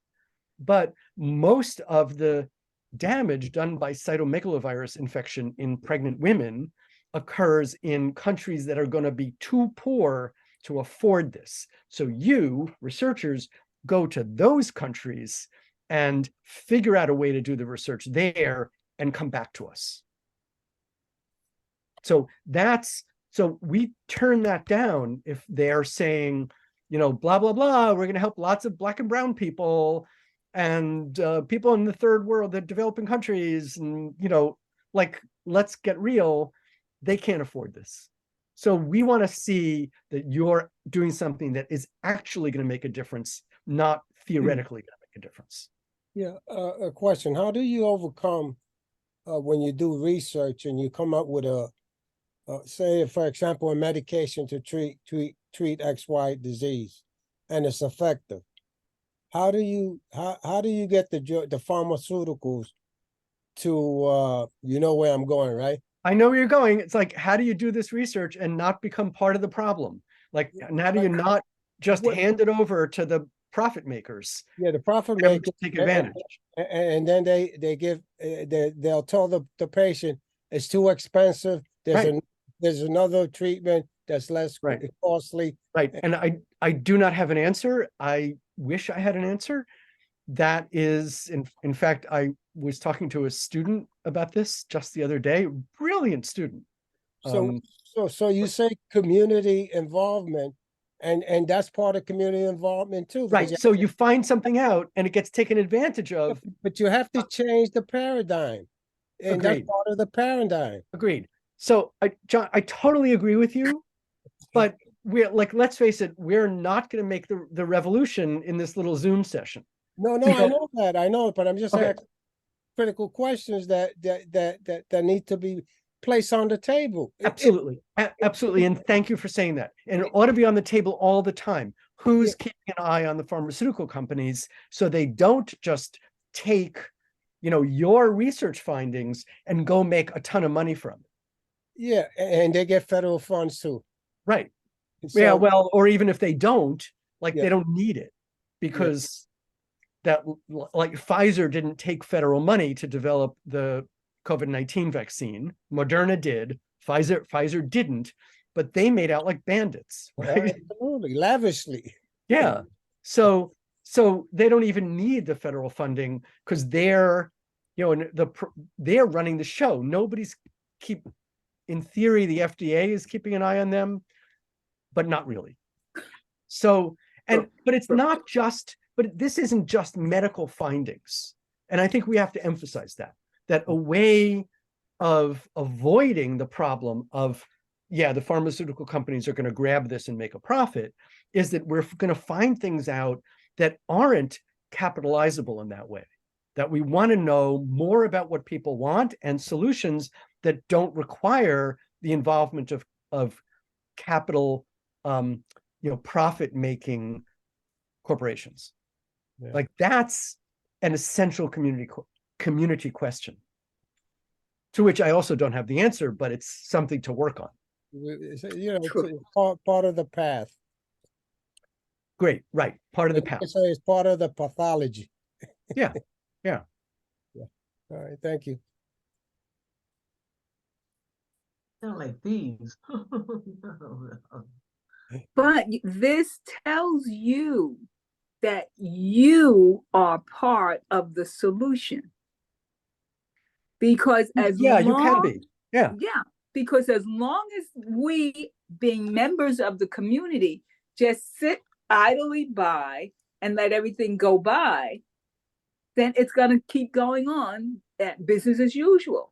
But most of the damage done by cytomegalovirus infection in pregnant women occurs in countries that are going to be too poor to afford this. So you, researchers, go to those countries and figure out a way to do the research there and come back to us. So we turn that down if they're saying, blah, blah, blah, we're going to help lots of Black and brown people. and people in the third world, the developing countries, and like, let's get real, they can't afford this. So we want to see that you're doing something that is actually going to make a difference, not theoretically going to make a difference. Yeah, a question. How do you overcome when you do research and you come up with say, for example, a medication to treat XY disease, and it's effective? How do you get the pharmaceuticals to you know where I'm going, right? I know where you're going. It's like, how do you do this research and not become part of the problem? Like, and how do you not just hand it over to the profit makers? Yeah, the profit Never makers take advantage. and then they give they'll tell the patient it's too expensive. Right. There's another treatment that's less Right. costly. Right. And I do not have an answer. I wish I had an answer. That is, in fact, I was talking to a student about this just the other day. Brilliant student. So you say community involvement, and that's part of community involvement too. Right. So you find something out and it gets taken advantage of. But you have to change the paradigm. And that's Agreed. part of the paradigm. Agreed. So John, I totally agree with you, but we're like, let's face it, we're not going to make the revolution in this little Zoom session. No, I know, but I'm just asking critical questions that need to be placed on the table. Absolutely. Absolutely. And thank you for saying that. And it ought to be on the table all the time. Who's keeping an eye on the pharmaceutical companies so they don't just take, your research findings and go make a ton of money from it? Yeah, and they get federal funds too. Right. So, yeah, well, or even if they don't, they don't need it, because that, like, Pfizer didn't take federal money to develop the COVID-19 vaccine. Moderna did. Pfizer didn't, but they made out like bandits, right? Absolutely, lavishly. Yeah. So they don't even need the federal funding because they're, they're running the show. In theory, the FDA is keeping an eye on them, but not really. So, but it's not just, but this isn't just medical findings. And I think we have to emphasize that a way of avoiding the problem of, the pharmaceutical companies are going to grab this and make a profit, is that we're going to find things out that aren't capitalizable in that way, that we want to know more about what people want and solutions that don't require the involvement of capital, profit-making corporations. Yeah. Like, that's an essential community question, to which I also don't have the answer, but it's something to work on. It's part of the path. Great, right. Part of the path. So it's part of the pathology. Yeah. All right, thank you. Sound like thieves. But this tells you that you are part of the solution. Because you can be. Yeah. Because as long as we, being members of the community, just sit idly by and let everything go by, then it's going to keep going on at business as usual.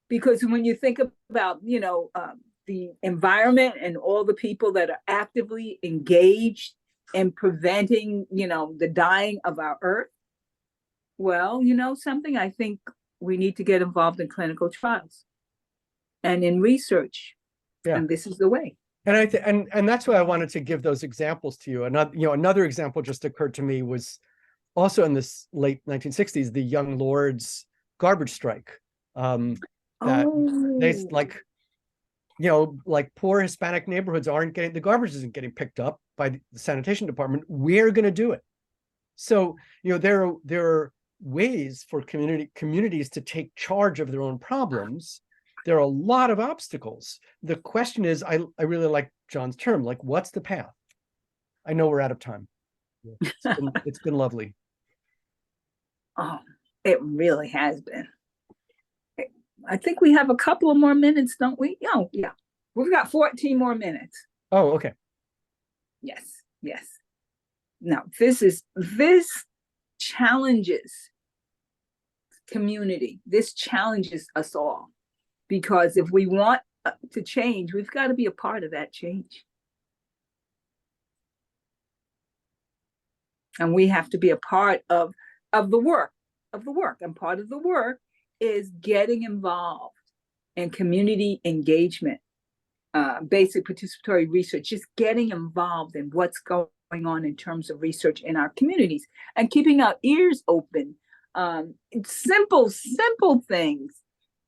Because when you think about, the environment and all the people that are actively engaged in preventing, the dying of our earth, well, something, I think we need to get involved in clinical trials and in research. Yeah. And this is the way. And and that's why I wanted to give those examples to you. Another example just occurred to me was also in this late 1960s, the Young Lords garbage strike. They like poor Hispanic neighborhoods the garbage isn't getting picked up by the sanitation department. We're going to do it. So, there are ways for communities to take charge of their own problems. There are a lot of obstacles. The question is, I really like John's term, like, what's the path? I know we're out of time. It's been lovely. Oh, it really has been. I think we have a couple of more minutes, don't we? Oh, yeah. We've got 14 more minutes. Oh, okay. Yes. Now, this challenges community. This challenges us all, because if we want to change, we've got to be a part of that change. And we have to be a part of the work. And part of the work is getting involved in community engagement, basic participatory research, just getting involved in what's going on in terms of research in our communities and keeping our ears open. Simple things.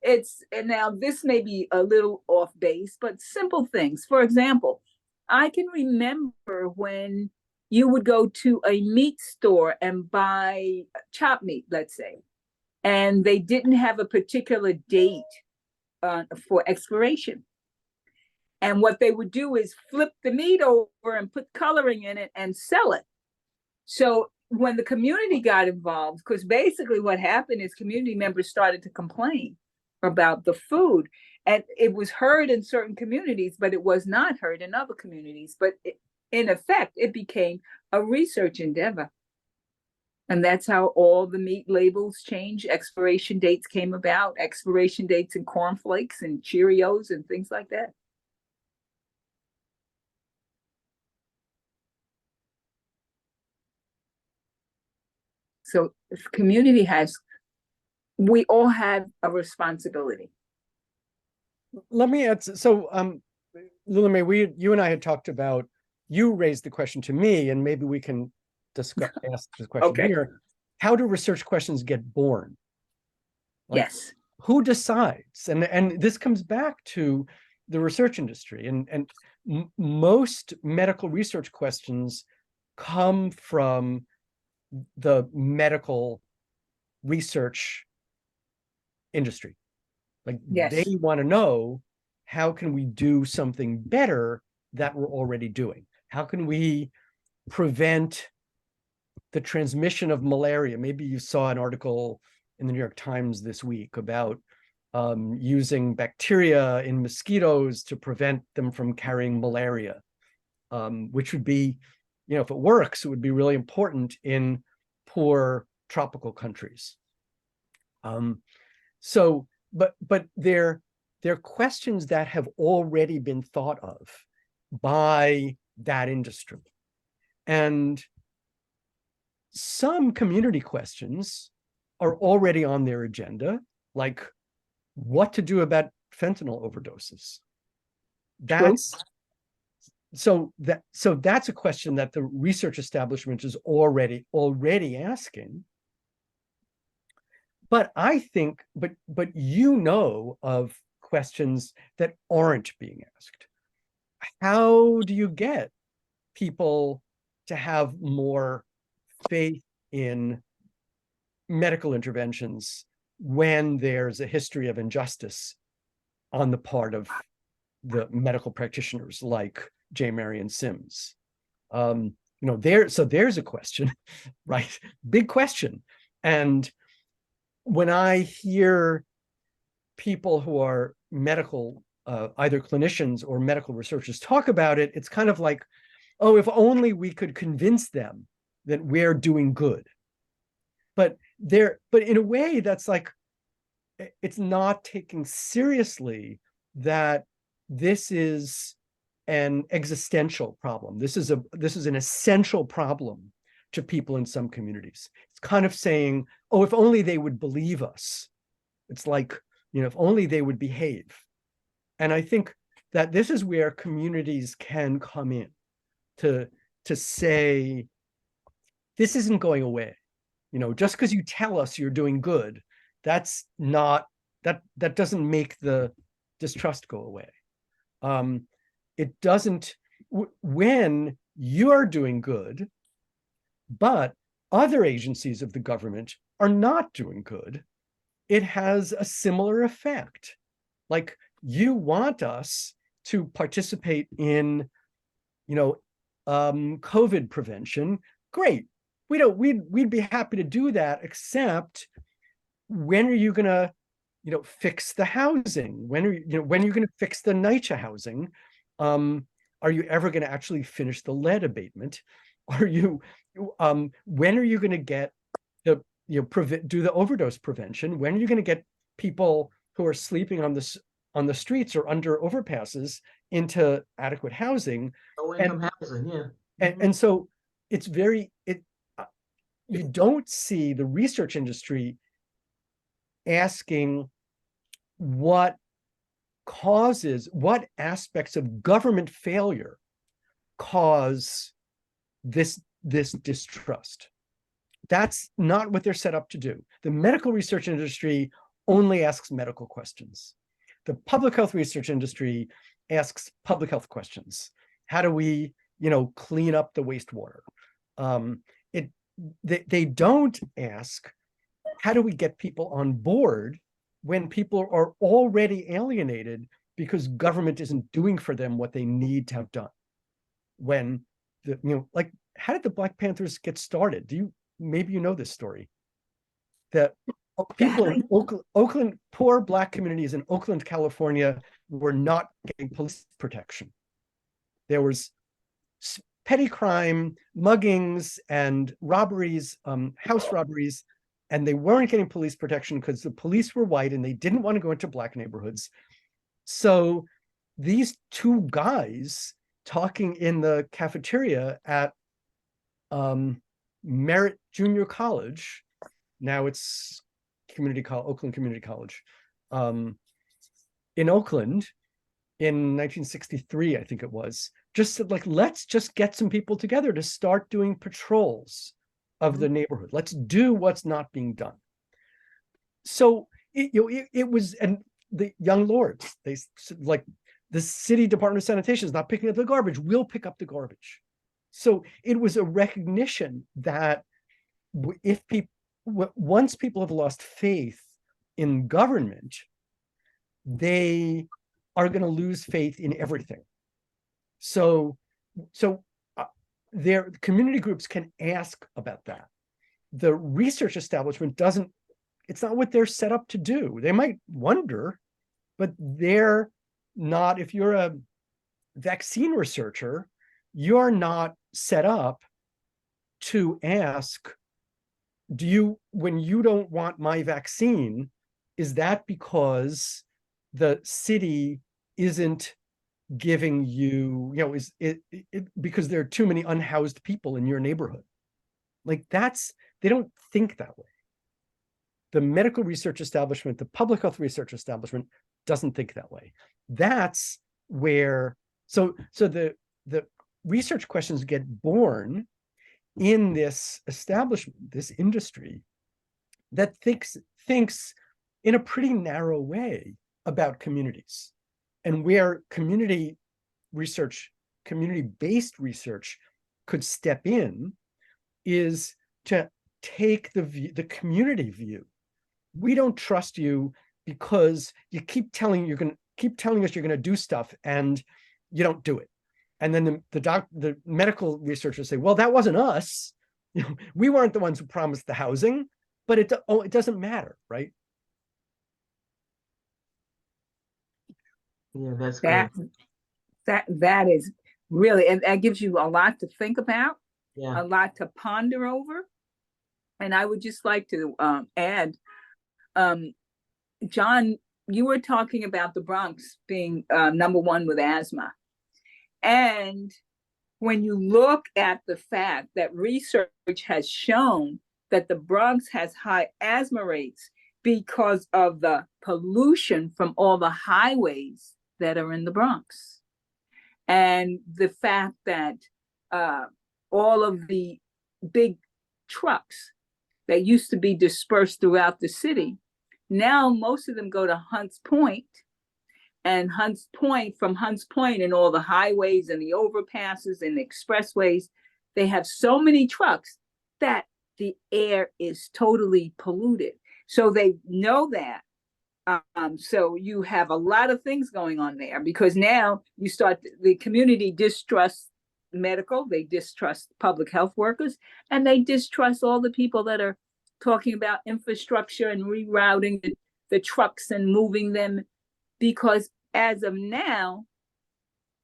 And now this may be a little off base, but simple things. For example, I can remember when you would go to a meat store and buy chopped meat, let's say, and they didn't have a particular date for expiration. And what they would do is flip the meat over and put coloring in it and sell it. So when the community got involved, because basically what happened is community members started to complain about the food. And it was heard in certain communities, but it was not heard in other communities. But in effect, it became a research endeavor. And that's how all the meat labels changed. Expiration dates came about, expiration dates in cornflakes and Cheerios and things like that. So if community we all have a responsibility. Let me add, so Lula May, you and I had talked about, you raised the question to me, and maybe we can discuss ask this question here. How do research questions get born? Like, yes. Who decides? And this comes back to the research industry, and most medical research questions come from the medical research industry. Like, yes. They want to know, how can we do something better that we're already doing? How can we prevent the transmission of malaria? Maybe you saw an article in the New York Times this week about using bacteria in mosquitoes to prevent them from carrying malaria, which would be, if it works, it would be really important in poor tropical countries. But they're questions that have already been thought of by that industry. And some community questions are already on their agenda, like what to do about fentanyl overdoses. So that's a question that the research establishment is already asking. But I think, but of questions that aren't being asked. How do you get people to have more faith in medical interventions when there's a history of injustice on the part of the medical practitioners like J. Marion Sims? There's a question, right? Big question. And when I hear people who are medical, either clinicians or medical researchers talk about it, it's kind of like, oh, if only we could convince them that we're doing good. But in a way, that's like, it's not taking seriously that this is an existential problem. This is an essential problem to people in some communities. It's kind of saying, oh, if only they would believe us. It's like, if only they would behave. And I think that this is where communities can come in to say, this isn't going away. Just because you tell us you're doing good, that doesn't make the distrust go away. It doesn't, when you're doing good, but other agencies of the government are not doing good, it has a similar effect. Like, you want us to participate in, COVID prevention. Great. We'd be happy to do that, except when are you gonna, fix the housing? When are you gonna fix the NYCHA housing? Are you ever gonna actually finish the lead abatement? When are you gonna get to do the overdose prevention? When are you going to get people who are sleeping on the streets or under overpasses into adequate housing? Low income housing, yeah. And so it's you don't see the research industry asking what aspects of government failure cause this distrust. That's not what they're set up to do. The medical research industry only asks medical questions. The public health research industry asks public health questions. How do we, clean up the wastewater? They don't ask, how do we get people on board when people are already alienated because government isn't doing for them what they need to have done? When how did the Black Panthers get started? Maybe you know this story, that people in Oakland, poor Black communities in Oakland, California, were not getting police protection. There was petty crime, muggings, and robberies, house robberies, and they weren't getting police protection because the police were white and they didn't want to go into Black neighborhoods. So these two guys talking in the cafeteria at Merritt Junior College, now it's Oakland Community College, in Oakland in 1963, I think it was, just said, let's just get some people together to start doing patrols of the neighborhood. Let's do what's not being done. So it was, and the young lords, they the city Department of Sanitation is not picking up the garbage. We'll pick up the garbage. So it was a recognition that once people have lost faith in government, they are going to lose faith in everything. So their community groups can ask about that. The research establishment doesn't. It's not what they're set up to do. They might wonder, but they're not. If you're a vaccine researcher, you're not set up to ask, when you don't want my vaccine, is that because the city isn't giving you, is it because there are too many unhoused people in your neighborhood? They don't think that way. The medical research establishment, the public health research establishment doesn't think that way. That's where, so the research questions get born in this establishment, this industry that thinks in a pretty narrow way about communities, and where community-based research could step in is to take the community view. We don't trust you because you keep telling us you're going to do stuff and you don't do it. And then the medical researchers say, well, that wasn't us. We weren't the ones who promised the housing, but it doesn't matter, right? Yeah, that's great. That is really, and that gives you a lot to think about, Yeah. a lot to ponder over. And I would just like to add, John, you were talking about the Bronx being number one with asthma. And when you look at the fact that research has shown that the Bronx has high asthma rates because of the pollution from all the highways that are in the Bronx, and the fact that all of the big trucks that used to be dispersed throughout the city, now most of them go to Hunts Point, and from Hunts Point and all the highways and the overpasses and the expressways, they have so many trucks that the air is totally polluted. So they know that. So you have a lot of things going on there, because now the community distrusts medical, they distrust public health workers, and they distrust all the people that are talking about infrastructure and rerouting the trucks and moving them, because as of now,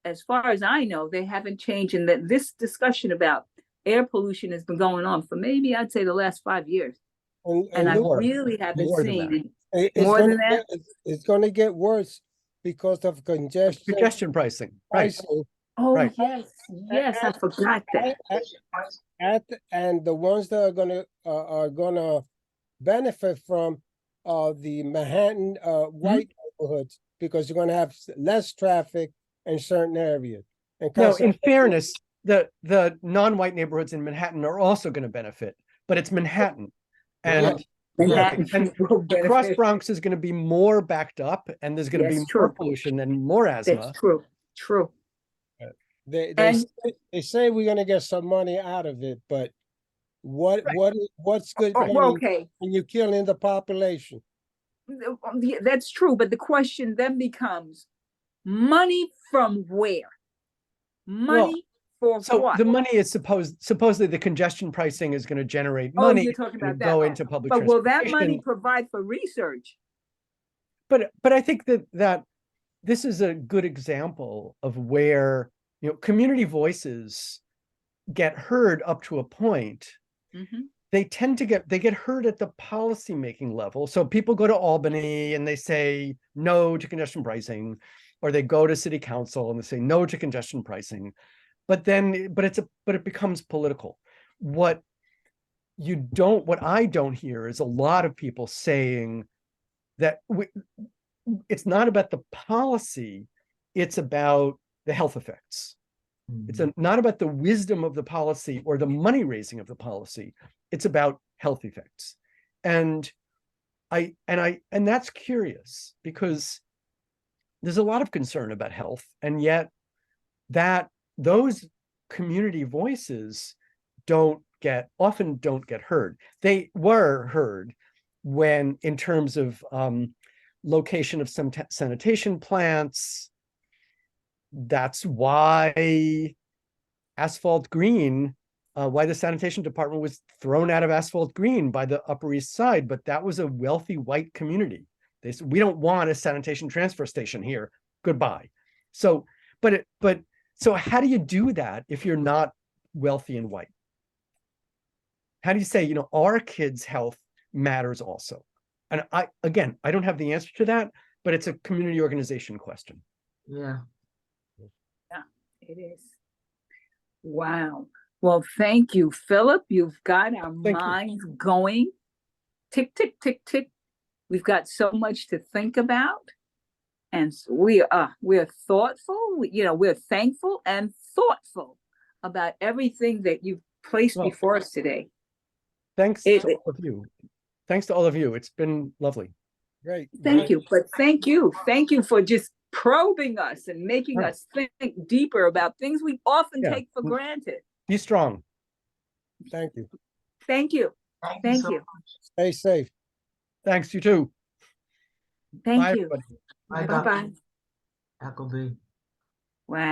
as far as I know, they haven't changed. And that this discussion about air pollution has been going on for maybe, I'd say, the last 5 years. And I look, really haven't more than seen that. it. it's more gonna than that? it's gonna get worse because of Congestion pricing, right? pricing. Oh, Right. yes, yes, I forgot that. And the ones that are gonna benefit from the Manhattan white neighborhoods, because you're gonna have less traffic in certain areas. And No, in consequently, fairness, the non-white neighborhoods in Manhattan are also going to benefit, but it's Manhattan. And Manhattan and will across benefit. Bronx is going to be more backed up, and there's going to be Yes, more true. pollution and more asthma. That's true, true. they And- they say we're gonna get some money out of it, but what's good Oh, money well, okay, when you're killing the population? yeah, that's true, but the question then becomes, money from where? Money for So what? the money is supposedly the congestion pricing is going to generate Oh, money. you're talking It's gonna about that. go Oh, into public but will that transportation. money provide for research? But I think that this is a good example of where, you know, community voices get heard up to a point. Mhm. They get heard at the policymaking level. So people go to Albany and they say no to congestion pricing, or they go to city council and they say no to congestion pricing. But it becomes political. What I don't hear is a lot of people saying that it's not about the policy, it's about the health effects. It's not about the wisdom of the policy or the money raising of the policy. It's about health effects. And that's curious, because there's a lot of concern about health, and yet that those community voices often don't get heard. They were heard when, in terms of location of some sanitation plants. That's why Asphalt Green, why the sanitation department was thrown out of Asphalt Green by the Upper East Side, but that was a wealthy white community. They said, we don't want a sanitation transfer station here. Goodbye. So, so how do you do that if you're not wealthy and white? How do you say, you know, our kids' health matters also? And I don't have the answer to that, but it's a community organization question. Yeah. Yeah, it is. Wow. Well, thank you, Philip. You've got our Thank you. minds going. Tick, tick, tick, tick. We've got so much to think about. And we're thoughtful, you know, we're thankful and thoughtful about everything that you've placed Well, before us today. Thanks to all of you. Thanks to all of you. It's been lovely. Great. Thank you. But thank you. Thank you for just probing us and making Right. us think deeper about things we often Yeah. take for granted. Be strong. Thank you. Thank you. Thank so you. much. Stay safe. Thanks, you too. Thank Bye, you. everybody. Bye, Bye-bye. Dr. Alcabes.